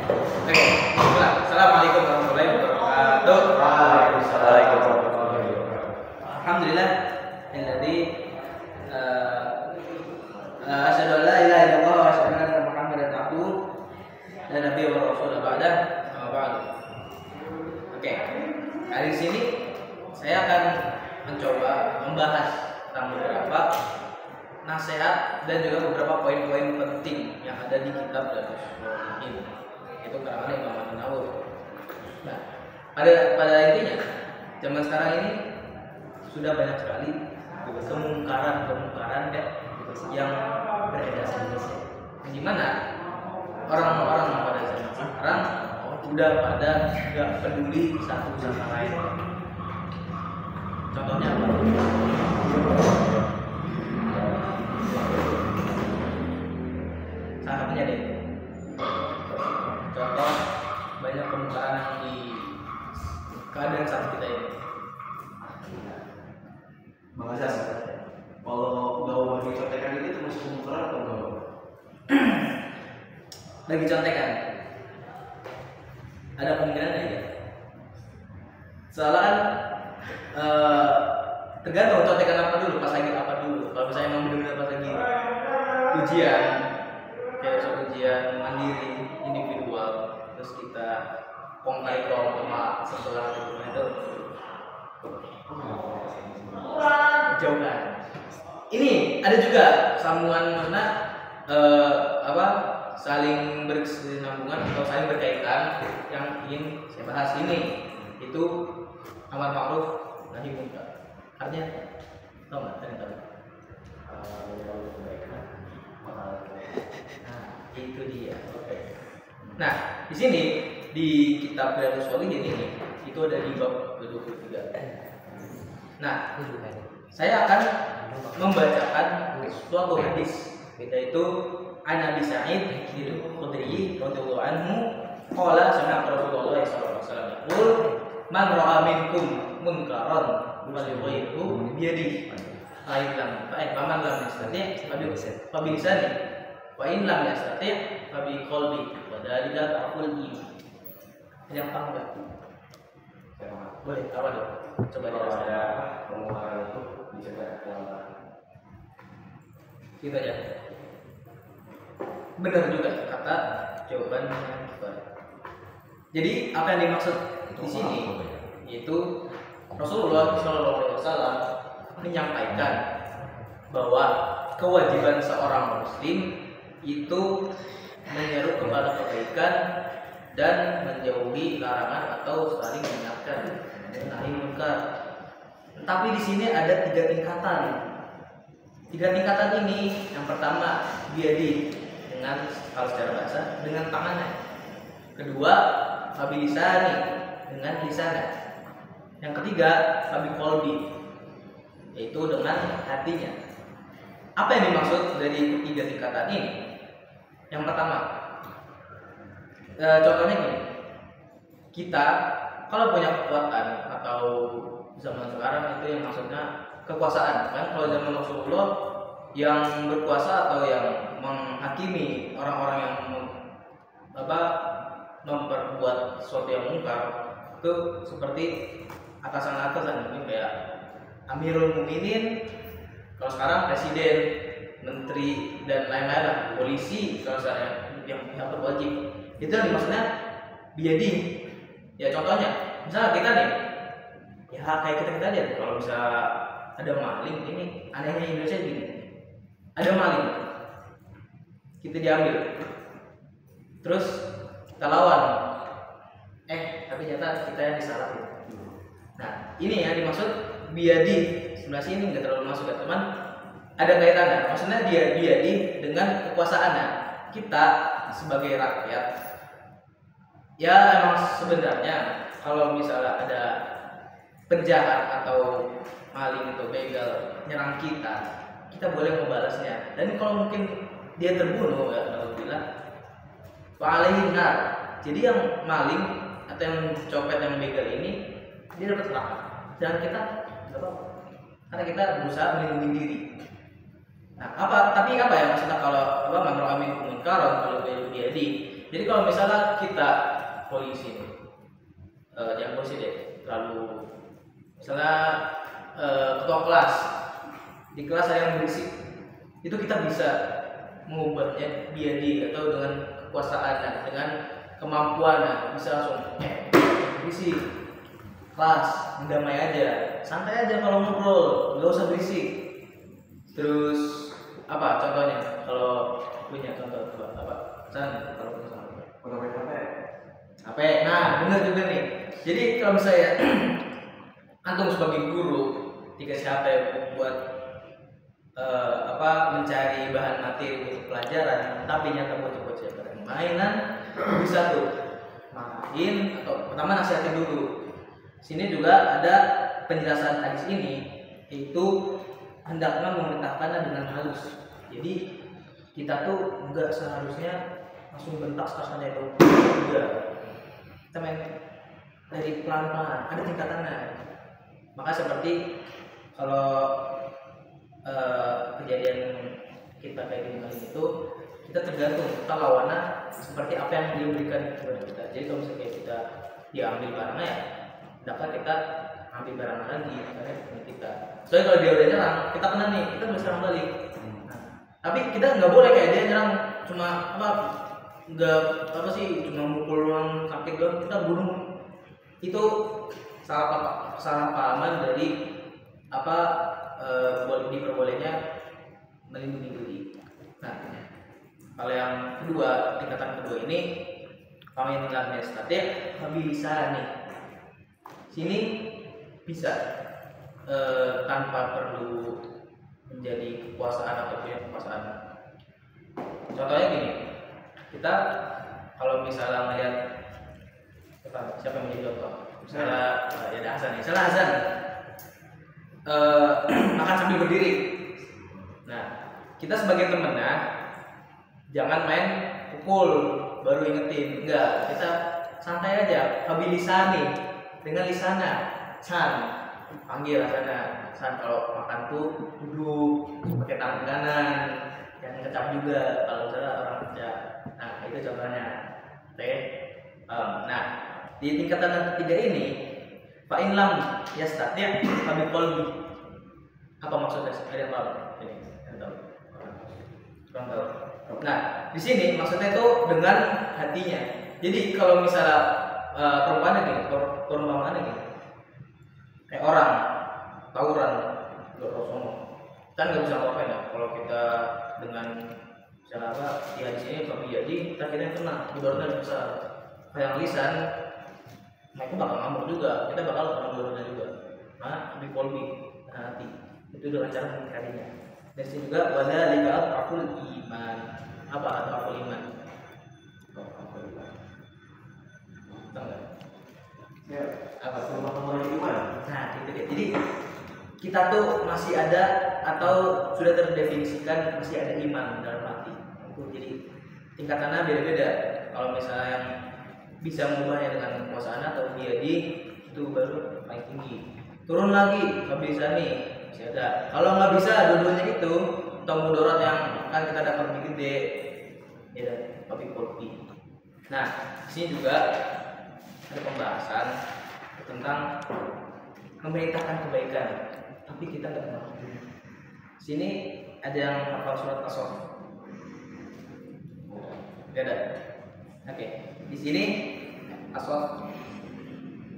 Oke, assalamualaikum warahmatullahi wabarakatuh. Waalaikumsalam warahmatullahi wabarakatuh. Alhamdulillah, alladzi asyhadu an la ilaha illallah wa asyhadu anna Muhammadan abduhu wa nabiyyu wa rasulullah ba'da. Amma ba'du. Oke, hari di sini saya akan mencoba membahas tentang beberapa nasihat dan juga beberapa poin-poin penting yang ada di kitab Riyadhus Shalihin. Itu karangan Imam An-Nawawi. Nah, pada intinya zaman sekarang ini sudah banyak sekali kemungkaran yang beredar di Indonesia. Di mana orang-orang pada zaman sekarang sudah pada tidak peduli satu sama lain. Contohnya apa? Salah satunya deh. Contoh banyak kemungkaran yang di keadaan saat kita ini. Bang Azas, kalau gaul bagi contekan ini termasuk kemungkaran atau enggak? Bagi contekan, ada kemungkinan aja. Soalnya kan tergantung contekan apa dulu, pas lagi apa dulu. Kalau misalnya memang benar-benar pas lagi ujian, kayak soal ujian mandiri, individual, terus kita kong kali kong sama sebelah itu jauh kan. Ini ada juga sambungan mana saling berkesinambungan atau saling berkaitan yang ingin saya bahas ini, itu amar ma'ruf nahi munkar. Artinya tahu nggak? Tahu. Nah, itu dia. Oke. Nah, di sini di kitab Riyadhus Shalihin ini itu ada di bab ke-23. Nah, saya akan membacakan suatu hadis, yaitu An Abi Sa'id Al-Khudri radhiyallahu anhu qala sami'tu Rasulullah sallallahu alaihi wasallam yaqul man ra'a minkum munkaran falyughayyirhu bi yadihi fa in lam yastati' fa bi lisanihi wa in lam yastati' fa bi qalbihi wa dzalika ta'ful iman. Yang paham enggak? Boleh, apa dong? Coba Kalau ada kemungkaran itu dicegah dengan gitu aja. Benar juga kata jawaban yang kifayah. Jadi apa yang dimaksud di sini yaitu Rasulullah SAW menyampaikan bahwa kewajiban seorang muslim itu menyeru kepada kebaikan dan menjauhi larangan atau saling mengingatkan nahi munkar. Tapi di sini ada 3 tingkatan. 3 tingkatan ini, yang pertama biadi, dengan kalau secara bahasa dengan tangannya. Kedua fabilisani, dengan lisannya. Yang ketiga fabiqolbi, yaitu dengan hatinya. Apa yang dimaksud dari 3 tingkatan ini? Yang pertama, contohnya gini, kita kalau punya kekuatan atau zaman sekarang itu yang maksudnya kekuasaan kan. Kalau zaman Rasulullah yang berkuasa atau yang menghakimi orang-orang yang memperbuat sesuatu yang mungkar itu seperti atasan-atasan, mungkin kayak Amirul Mukminin, kalau sekarang presiden, menteri dan lain-lain lah, polisi kalau sekarang yang berwajib. Itu yang dimaksudnya biadi. Ya contohnya, misalnya kita nih, ya kayak kita lihat kalau bisa ada maling, ini anehnya Indonesia gini, ada maling, kita diambil, terus kita lawan, tapi ternyata kita yang disalahin. Nah ini yang dimaksud biadi. Sebelah sini nggak terlalu masuk ya teman, ada kaitannya. Maksudnya dia biadi dengan kekuasaannya. Kita sebagai rakyat, ya emang sebenarnya kalau misalnya ada penjahat atau maling atau begal nyerang kita, kita boleh membalasnya. Dan kalau mungkin dia terbunuh, ya alhamdulillah, wa'alaihin nar. Jadi yang maling atau yang copet yang begal ini dia dapat neraka, dan kita nggak apa-apa karena kita berusaha melindungi diri. Nah, tapi apa ya maksudnya kalau man ra'a minkum munkaran kalau biadi Jadi kalau misalnya kita polisi nih, jangan polisi deh, lalu misalnya ketua kelas, di kelas ada yang berisik, itu kita bisa mengubahnya dia atau dengan kekuasaan dan dengan kemampuan bisa langsung berisik, kelas damai aja, santai aja kalau ngobrol, nggak usah berisik. Terus apa contohnya? Kalau punya contoh apa? Kalau misalnya HP. Nah, benar juga nih. Jadi kalau misalnya antum sebagai guru dikasih HP buat mencari bahan materi untuk pelajaran, tapi nyata bocah-bocah mainan, bisa tuh main atau pertama nasihatin dulu. Sini juga ada penjelasan hadis ini, itu hendaknya memerintahkannya dengan halus. Jadi kita tuh enggak seharusnya langsung bentak saja itu, enggak. Kita main dari pelan-pelan, ada tingkatannya. Maka seperti kalau kejadian kita kayak gini itu, kita tergantung kita lawannya seperti apa yang dia berikan kepada kita. Jadi kalau misalnya kita diambil barangnya ya, dapat kita ambil barang lagi karena kita. Soalnya kalau dia udah nyerang, kita kena nih, kita bisa serang balik. Nah, tapi kita nggak boleh kayak dia nyerang cuma cuma mukul doang, sakit doang, kita bunuh. Itu salah pahaman dari diperbolehnya melindungi diri. Nah, kalau yang kedua, tingkatan kedua ini pamin lam yastati' bisa nih. Sini bisa tanpa perlu menjadi kekuasaan atau punya kekuasaan. Contohnya gini, kita kalau misalnya melihat siapa yang menjadi contoh, misalnya ya ada Hasan nih, misalnya Hasan makan sambil berdiri. Nah, kita sebagai temennya jangan main pukul baru ingetin, enggak, kita santai aja, habilisani dengan lisana, San panggil sana, San kalau makan tuh duduk pakai tangan kanan, yang kecap juga kalau misalnya orang kecap. Nah itu contohnya. Oke. Nah di tingkatan yang ketiga ini, fa in lam yastati' fa bi qalbi. Apa maksudnya? Ada yang tahu? Ini yang tahu. Kurang tahu. Nah di sini maksudnya itu dengan hatinya. Jadi kalau misalnya perumpamaan gini, kayak orang tawuran nggak sombong, kan nggak bisa ngapain ya kalau kita dengan misalnya di sini tapi jadi kita kira yang kena ibaratnya bisa kayak lisan, nah itu bakal ngamuk juga, kita bakal kena ibaratnya juga. Nah di kolbi hati itu dengan cara mengingkarinya. Dan sini juga wadzalika aful iman. Apa aful iman? Ya, apa semua iman? Nah, itu dia. Jadi kita tuh masih ada atau sudah terdefinisikan masih ada iman dalam hati. Jadi tingkatannya beda-beda. Kalau misalnya yang bisa mengubahnya dengan kekuasaan atau diadi, itu baru paling tinggi. Turun lagi, nggak bisa nih, masih ada. Kalau nggak bisa dua-duanya itu, atau mudarat yang akan kita dapat lebih gede, ya tapi kopi. Nah, sini juga ada pembahasan tentang memerintahkan kebaikan, tapi kita nggak melakukan. Sini ada yang hafal surat As-Saff? Tidak ada. Oke. Di sini As-Saff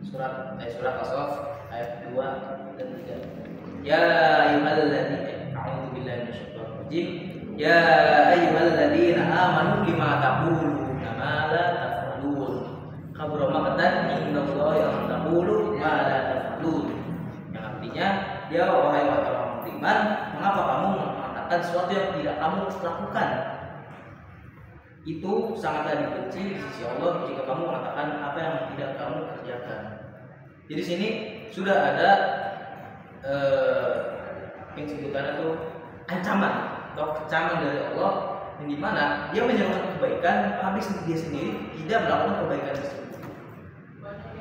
surat As-Saff ayat 2 dan 3. Ya ayyuhalladzina a'udzu billahi minasyaitonir rajim. Ya ayyuhalladzina amanu lima taquluna ma la taf'alun. Kabura maqtan indallahi an taqulu ma la taf'alun. Yang artinya, ya wahai orang beriman, mengapa kamu mengatakan sesuatu yang tidak kamu lakukan? Itu sangatlah dibenci di sisi Allah jika kamu mengatakan apa yang tidak kamu kerjakan. Jadi sini sudah ada yang sebutannya itu ancaman atau kecaman dari Allah, yang dimana dia menyerukan kebaikan, tapi dia sendiri tidak melakukan kebaikan tersebut.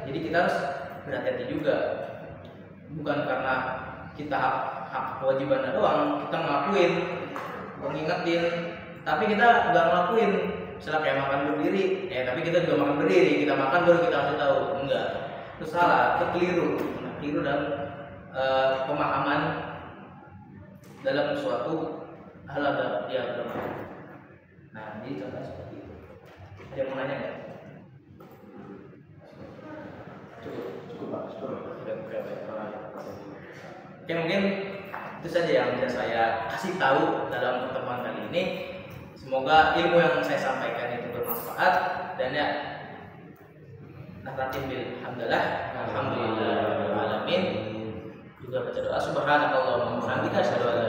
Jadi kita harus berhati-hati juga, bukan karena kita hak kewajibannya doang kita ngelakuin, mengingetin, tapi kita nggak ngelakuin. misalnya kayak makan berdiri, tapi kita juga makan berdiri, kita makan baru kita kasih tahu, enggak, itu salah, itu keliru, keliru dalam pemahaman dalam suatu hal ada di agama. Nah, jadi contoh seperti itu. Ada yang mau nanya nggak? Cukup Pak, cukup. Oke, mungkin itu saja yang bisa saya kasih tahu dalam pertemuan kali ini. Semoga ilmu yang saya sampaikan itu bermanfaat dan ya nafratin bil alhamdulillah rabbil alamin. Juga baca doa subhanakallahumma wa bihamdika asyhadu an la